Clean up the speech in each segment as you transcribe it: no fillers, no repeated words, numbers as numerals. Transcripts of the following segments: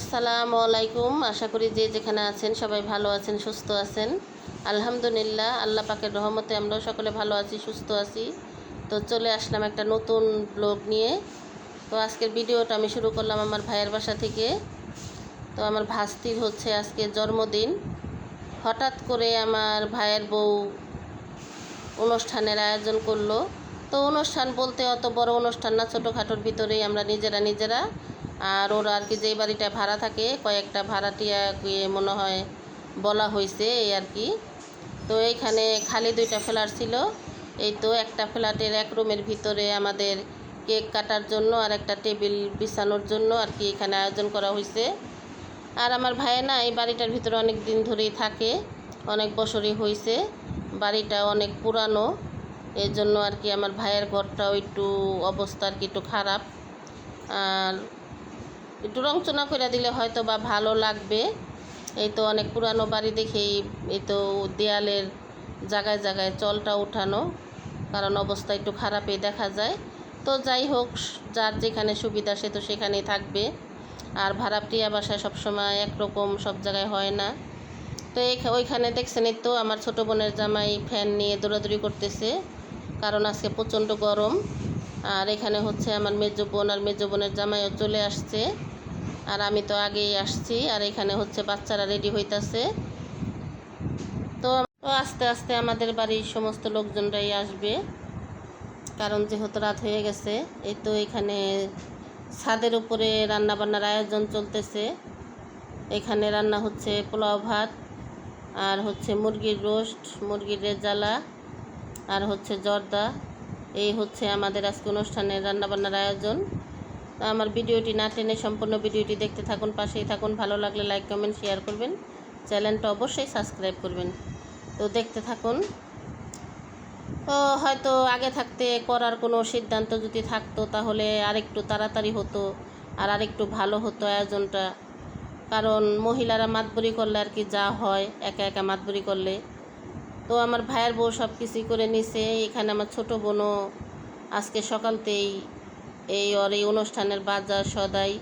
আসসালামু আলাইকুম। আশা করি যে যেখানে আছেন সবাই ভালো আছেন, সুস্থ আছেন। আলহামদুলিল্লাহ, আল্লাহ পাকের রহমতে আমরাও সকলে ভালো আছি, সুস্থ আছি। তো চলে আসলাম একটা নতুন ব্লগ নিয়ে। তো আজকের ভিডিওটা আমি শুরু করলাম আমার ভাইয়ের বাসা থেকে। তো আমার ভাস্তির হচ্ছে আজকে জন্মদিন। হঠাৎ করে আমার ভাইয়ের বউ অনুষ্ঠানের আয়োজন করলো। তো অনুষ্ঠান বলতে অত বড় অনুষ্ঠান না, ছোটোখাটোর ভিতরেই আমরা নিজেরা আর ওরা আর কি যেই বাড়িটা ভাড়া থাকে কয়েকটা ভাড়াটিয়া মনে হয় বলা হয়েছে এই আর কি। তো এইখানে খালি 2টা ফ্ল্যাট ছিল। এই তো একটা ফ্ল্যাটের এক রুমের ভিতরে আমাদের কেক কাটার জন্য আর একটা টেবিল বিছানোর জন্য আর কি এখানে আয়োজন করা হয়েছে। আর আমার ভাইয়া না এই বাড়িটার ভিতরে অনেক দিন ধরেই থাকে, অনেক বছরই হয়েছে। বাড়িটা অনেক পুরানো, এর জন্য আর কি আমার ভাইয়ের ঘরটাও একটু অবস্থা আর কি একটু খারাপ। আর একটু রংচনা করে দিলে হয়তো বা ভালো লাগবে। এই তো অনেক পুরানো বাড়ি দেখেই এই তো দেয়ালের জায়গায় জায়গায় চলটা উঠানো, কারণ অবস্থা একটু খারাপই দেখা যায়। তো যাই হোক, যার যেখানে সুবিধা সে তো সেখানেই থাকবে। আর ভাড়াটিয়া বাসায় সবসময় একরকম সব জায়গায় হয় না। তো ওইখানে দেখছেন এই তো আমার ছোটো বোনের জামাই ফ্যান নিয়ে দৌড়াদৌড়ি করতেছে, কারণ আজকে প্রচণ্ড গরম। আর এখানে হচ্ছে আমার মেজো বোন আর মেজো বোনের জামাইও চলে আসছে, আর আমি তো আগেই আসছি। আর এখানে হচ্ছে বাচ্চারা রেডি হইতাছে। তো আস্তে আস্তে আমাদের বাড়ির সমস্ত লোকজনরাই আসবে, কারণ যেহেতু রাত হয়ে গেছে। এই তো এখানে ছাদের উপরে রান্নাবান্নার আয়োজন চলতেছে। এখানে রান্না হচ্ছে পোলাও ভাত, আর হচ্ছে মুরগির রোস্ট, মুরগির রেজালা, আর হচ্ছে জর্দা। এই হচ্ছে আমাদের আজকে অনুষ্ঠানের রান্নাবান্নার আয়োজন। আমার ভিডিওটি না টেনে সম্পূর্ণ ভিডিওটি দেখতে থাকুন, পাশেই থাকুন। ভালো লাগলে লাইক কমেন্ট শেয়ার করবেন, চ্যানেলটা অবশ্যই সাবস্ক্রাইব করবেন। তো দেখতে থাকুন। তো হয়তো আগে থাকতে করার কোনো সিদ্ধান্ত যদি থাকতো তাহলে আরেকটু তাড়াতাড়ি হতো আর আরেকটু ভালো হতো আয়োজনটা। কারণ মহিলারা মাতবরি করলে আর কি যা হয়, একা একা মাতবরি করলে। তো আমার ভাইয়ের বউ সব কিছুই করে নিছে। এখানে আমার ছোটো বোনও আজকে সকালতেই এই অনুষ্ঠানের বাজার সদাই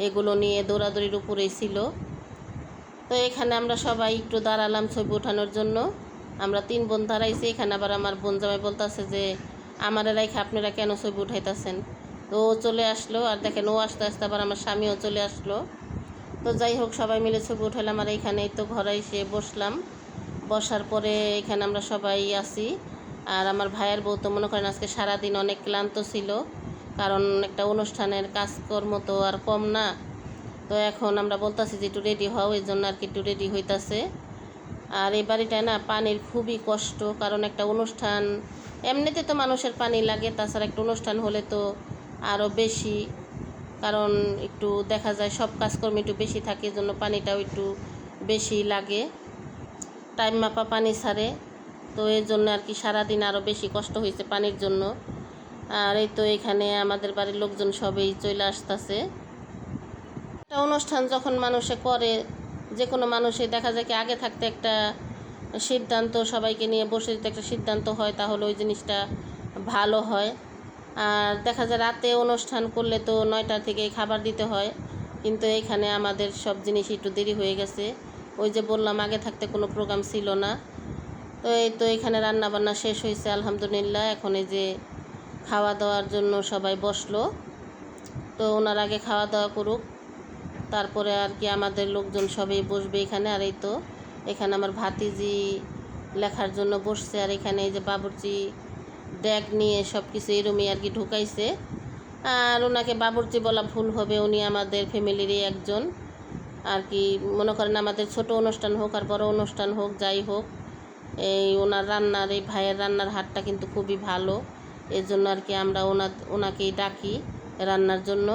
এগুলো নিয়ে দৌড়াদৌড়ির উপরেই ছিল। তো এখানে আমরা সবাই একটু দাঁড়ালাম ছবি ওঠানোর জন্য। আমরা 3 বোন দাঁড়াইছি। এখানে আবার আমার বোন জামাই বলতেছে যে আমার রাইখে আপনারা কেন ছবি উঠাইতেছেন। তো ও চলে আসলো, আর দেখেন ও আস্তে আস্তে আবার আমার স্বামীও চলে আসলো। তো যাই হোক, সবাই মিলে ছবি উঠালাম। আর এইখানেই তো ঘরে এসে বসলাম। বসার পরে এখানে আমরা সবাই আছি। আর আমার ভাইয়ের বউ তো মনে করেন আজকে সারাদিন অনেক ক্লান্ত ছিল, কারণ একটা অনুষ্ঠানের কাজকর্ম তো আর কম না। তো এখন আমরা বলতেছি যে একটু রেডি হও, এই জন্য আর কি একটু রেডি হইতাছে। আর এই বাড়িটায় না পানির খুবই কষ্ট, কারণ একটা অনুষ্ঠান এমনিতে তো মানুষের পানি লাগে, তাছাড়া একটা অনুষ্ঠান হলে তো আরও বেশি, কারণ একটু দেখা যায় সব কাজকর্ম একটু বেশি থাকে, এই জন্য পানিটাও একটু বেশি লাগে, টাইম মাপা পানি ছাড়ে। তো এর জন্য আর কি সারাদিন আরও বেশি কষ্ট হয়েছে পানির জন্য। আর এই তো এখানে আমাদের বাড়ির লোকজন সবই চলে আসতেছে। একটা অনুষ্ঠান যখন মানুষে করে, যে কোনো মানুষই দেখা যায় কি আগে থাকতে একটা সিদ্ধান্ত সবাইকে নিয়ে বসে যদি একটা সিদ্ধান্ত হয় তাহলে ওই জিনিসটা ভালো হয়। আর দেখা যায় রাতে অনুষ্ঠান করলে তো 9টা থেকেই খাবার দিতে হয়, কিন্তু এখানে আমাদের সব জিনিস একটু দেরি হয়ে গেছে। ওই যে বললাম আগে থাকতে কোনো প্রোগ্রাম ছিল না। তো এই তো এখানে রান্নাবান্না শেষ হয়েছে আলহামদুলিল্লাহ। এখন এই যে খাওয়া দাওয়ার জন্য সবাই বসলো। তো ওনার আগে খাওয়া দাওয়া করুক, তারপরে আর কি আমাদের লোকজন সবাই বসবে এখানে। আর এই তো এখানে আমার ভাতিজি লেখার জন্য বসছে। আর এখানে এই যে বাবুর্চি ড্যাগ নিয়ে সব কিছু এরমই আর কি ঢুকাইছে। আর ওনাকে বাবুর্চি বলা ভুল হবে, উনি আমাদের ফ্যামিলিরই একজন আর কি। মনে করেন আমাদের ছোট অনুষ্ঠান হোক আর বড় অনুষ্ঠান হোক, যাই হোক, এই ওনার রান্নার, এই ভাইয়ের রান্নার হাতটা কিন্তু খুবই ভালো। এর জন্য আর কি আমরা ওনাকেই ডাকি রান্নার জন্য।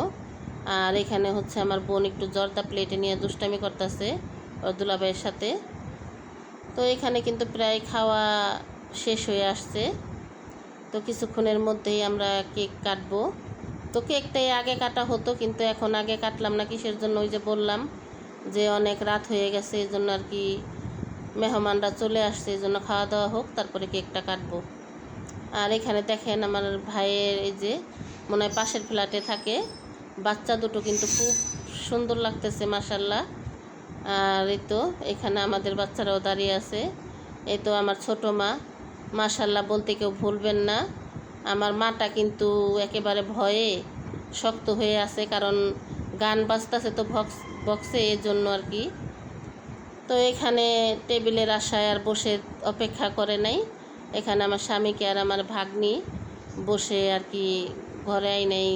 আর এখানে হচ্ছে আমার বোন একটু জর্দা প্লেটে নিয়ে দুষ্টামি করতেছে ওর দুলাভাইয়ের সাথে। তো এখানে কিন্তু প্রায় খাওয়া শেষ হয়ে আসছে। তো কিছুক্ষণের মধ্যেই আমরা কেক কাটবো। তো কেকটাই আগে কাটা হতো, কিন্তু এখন আগে কাটলাম না। কিসের জন্য? ওই যে বললাম যে অনেক রাত হয়ে গেছে, এই জন্য আর কি মেহমানরা চলে আসছে, এই জন্য খাওয়া দাওয়া হোক তারপরে কেকটা কাটবো। আর এখানে দেখেন আমার ভাইয়ের এই যে মনে হয় পাশের ফ্ল্যাটে থাকে বাচ্চা দুটো কিন্তু খুব সুন্দর লাগতেছে মাশাল্লাহ। আর এই তো এখানে আমাদের বাচ্চারাও দাঁড়িয়ে আছে। এই তো আমার ছোট মা, মাশাল্লাহ বলতে কেউ ভুলবেন না। আমার মাটা কিন্তু একেবারে ভয়ে শক্ত হয়ে আছে, কারণ গান বাজতেছে তো বক্সে, এর জন্য আর কি। তো এখানে টেবিলের আশায় আর বসে অপেক্ষা করে নাই। এখানে আমার স্বামীকে আর আমার ভাগ্নি বসে আর কি ঘরে আইনাই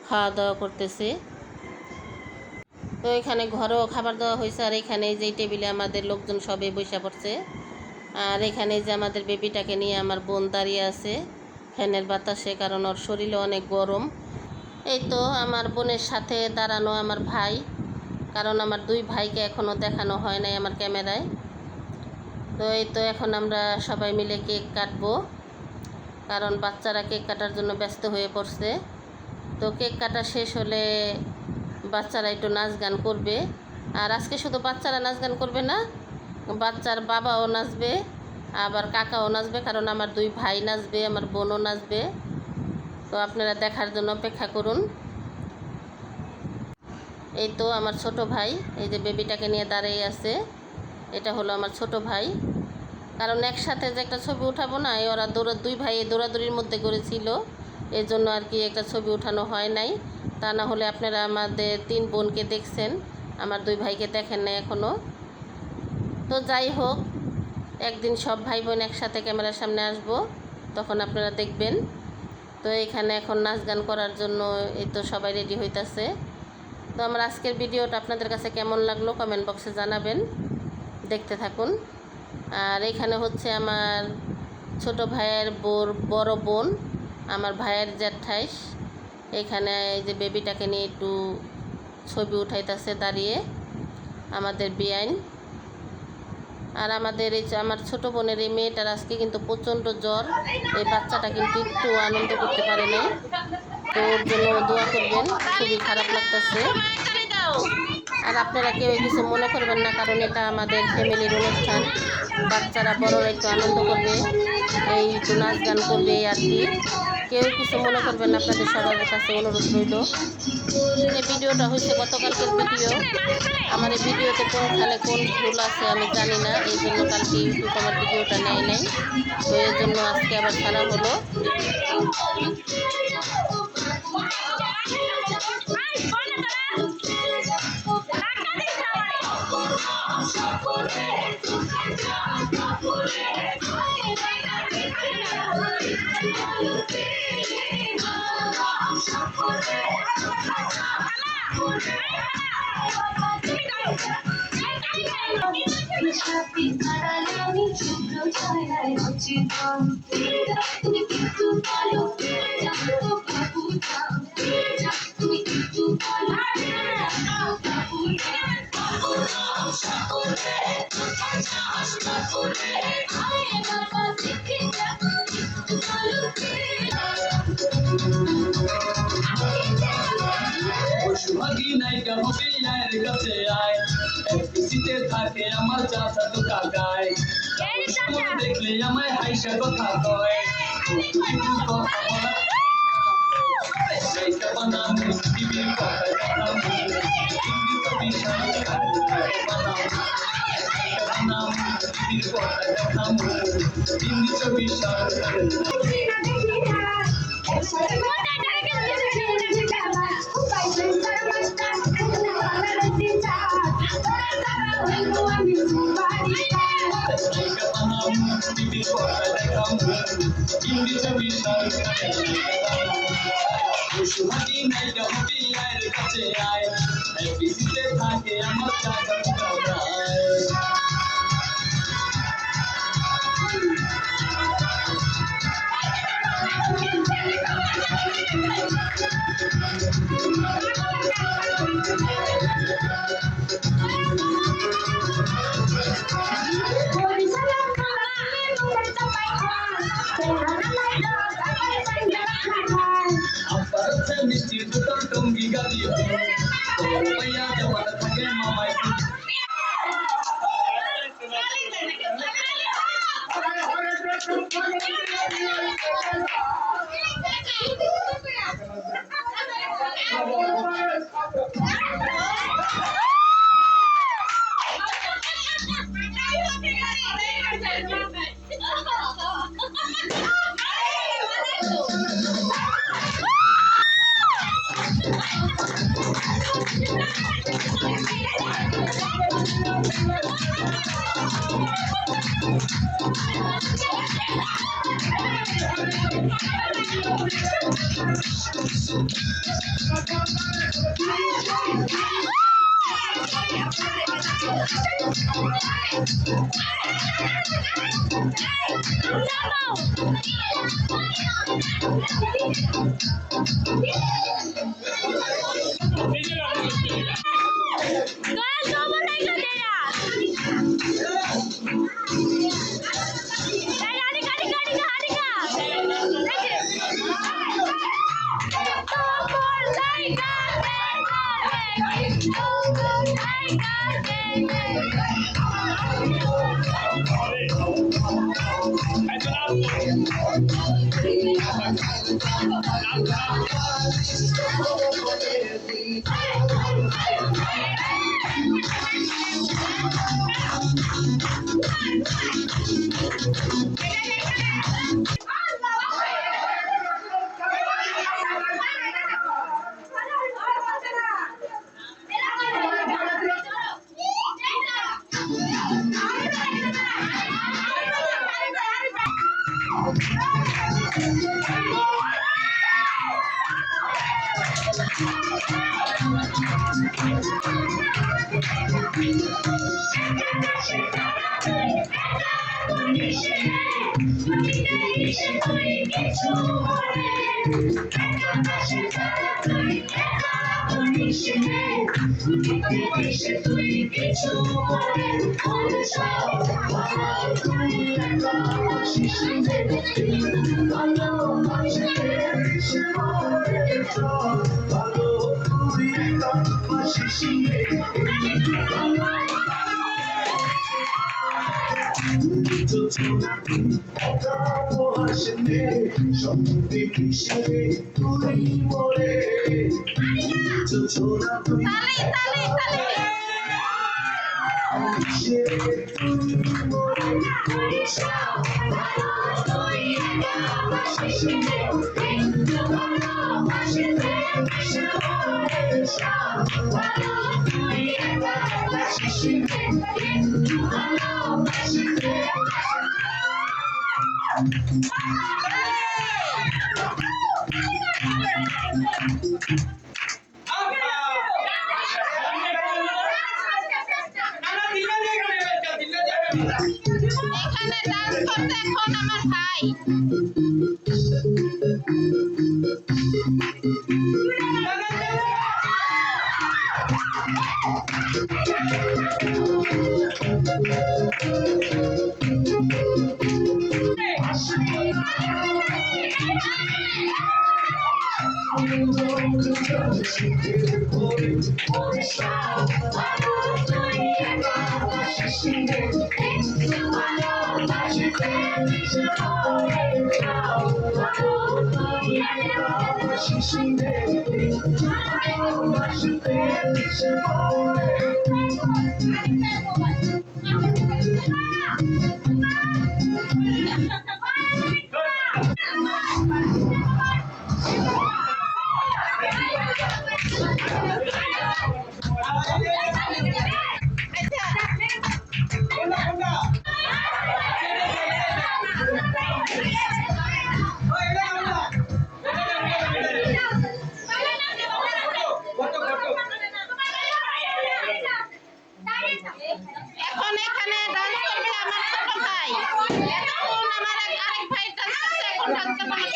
খাওয়া দাওয়া করতেছে। তো এখানে ঘরেও খাবার দেওয়া হয়েছে, আর এখানে যে টেবিলে আমাদের লোকজন সবে বসে পড়ছে। আর এখানে যে আমাদের বেবিটাকে নিয়ে আমার বোন দাঁড়িয়ে আছে ফ্যানের বাতাসে, কারণ ওর শরীরে অনেক গরম। এই তো আমার বোনের সাথে দাঁড়ানো আমার ভাই, কারণ আমার দুই ভাইকে এখনও দেখানো হয় নাই আমার ক্যামেরায়। তো এই তো এখন আমরা সবাই মিলে কেক কাটবো, কারণ বাচ্চারা কেক কাটার জন্য ব্যস্ত হয়ে পড়ছে। তো কেক কাটা শেষ হলে বাচ্চারা একটু নাচ গান করবে। আর আজকে শুধু বাচ্চারা নাচ গান করবে না, বাচ্চার বাবাও নাচবে, আবার কাকাও নাচবে, কারণ আমার দুই ভাই নাচবে, আমার বোনও নাচবে। তো আপনারা দেখার জন্য অপেক্ষা করুন। এই তো আমার ছোট ভাই, এই যে বেবিটাকে নিয়ে দাঁড়িয়ে আছে, এটা হলো আমার ছোট ভাই। কারণ একসাথে যে একটা ছবি উঠাবো না, ওরা দুই ভাই দৌড়াদৌড়ির মধ্যে করেছিল, এই জন্য আর কি একটা ছবি উঠানো হয় নাই। তা না হলে আপনারা আমাদের 3 বোনকে দেখছেন, আমার দুই ভাইকে দেখেন না এখনও। তো যাই হোক, একদিন সব ভাই বোন একসাথে ক্যামেরার সামনে আসব, তখন আপনারা দেখবেন। তো এখানে এখন নাচ গান করার জন্য এই তো সবাই রেডি হইতাছে। তো আমার আজকের ভিডিওটা আপনাদের কাছে কেমন লাগলো কমেন্ট বক্সে জানাবেন, দেখতে থাকুন। আর এখানে হচ্ছে আমার ছোট ভাইয়ের বড় বোন, আমার ভাইয়ের জ্যাঠাইশ। এখানে এই যে বেবিটাকে নিয়ে একটু ছবি উঠাইতেছে দাঁড়িয়ে আমাদের বিয়াইন। আর আমাদের এই আমার ছোট বোনের এই মেয়েটার আজকে কিন্তু প্রচণ্ড জ্বর, এই বাচ্চাটা কিন্তু একটু আনন্দ করতে পারে নাই। তো ওর জন্য দোয়া করবেন, খুবই খারাপ লাগতেছে। আর আপনারা কেউ কিছু মনে করবেন না, কারণ এটা আমাদের ফ্যামিলির অনুষ্ঠান, বাচ্চারা বড়রা একটু আনন্দ করবে, এই একটু নাচ গান করবে আর কি। কেউ কিছু মনে করবেন না, আপনাদের সবার কাছে অনুরোধ রইল। এই ভিডিওটা হচ্ছে গতকালকের ভিডিও। আমার এই ভিডিওতে কোনখানে কোন ভুল আছে আমি জানি না, এই জন্য কালকে ইউটিউব আমার ভিডিওটা নেয় নাই, তো এর জন্য আজকে আবার ছাড়া হলো। নায়িকা হবি আয়ের কাছে আয়, এফবিসিতে থাকে আমার চাচা তো কাকায়, দেখলে আমায় হাইসা কথা কয়, কথা বলা বানাম টিভির কথা বানাম বিষয় বানাম টিভির কথা দেখাম বিষয়। থাকে আমার চাচা মিষ্টির দুটো টঙ্গি গালিয়ে ভাইয়া জমানা থাকে মামায় এখানে ডান্স করতে এখন আমার ভাই এখন এখানে ডান্স করবে আমার ছোট ভাই। এতক্ষণ আমার আরেক ভাই ডান্স করছে, এখন ডান্স করবে আমার ছোট ভাই।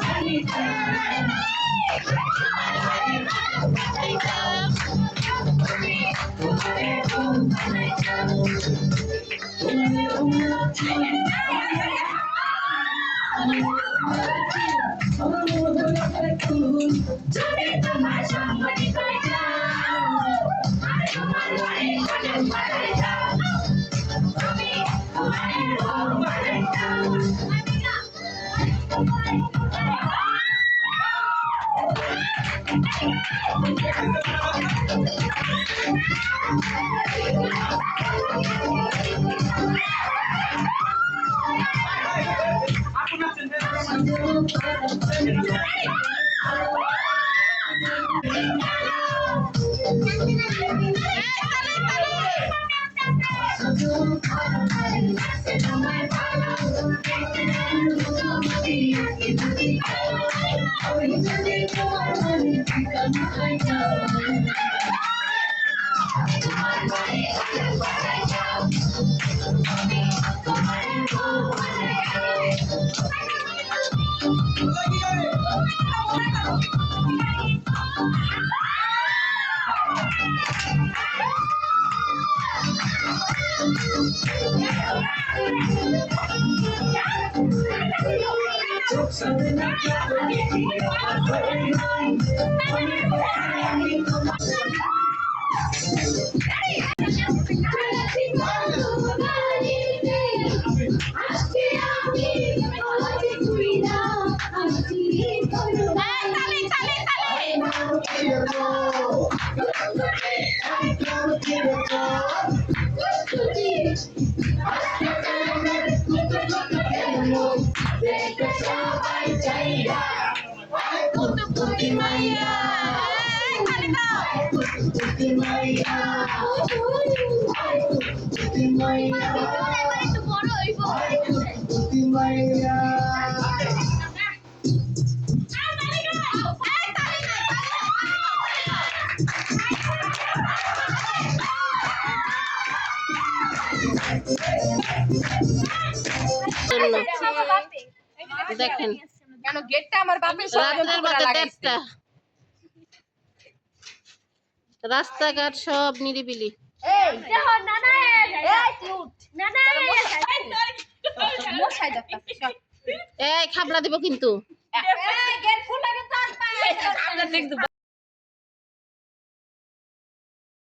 তালি তালি তালি। জন্য দেখেন কেন গেটটা আমার বাপের ষড়যন্ত্র রাতের করে বাজে লাগাইছে। 1:30 রাস্তাঘাট সব নিরিবিলি। এই দেখো নানা এই কিউট নানা মশাই যাচ্ছে এই খাবলা দিব কিন্তু। এই গেট খুলে কিন্তু আর পায় আমরা দেখব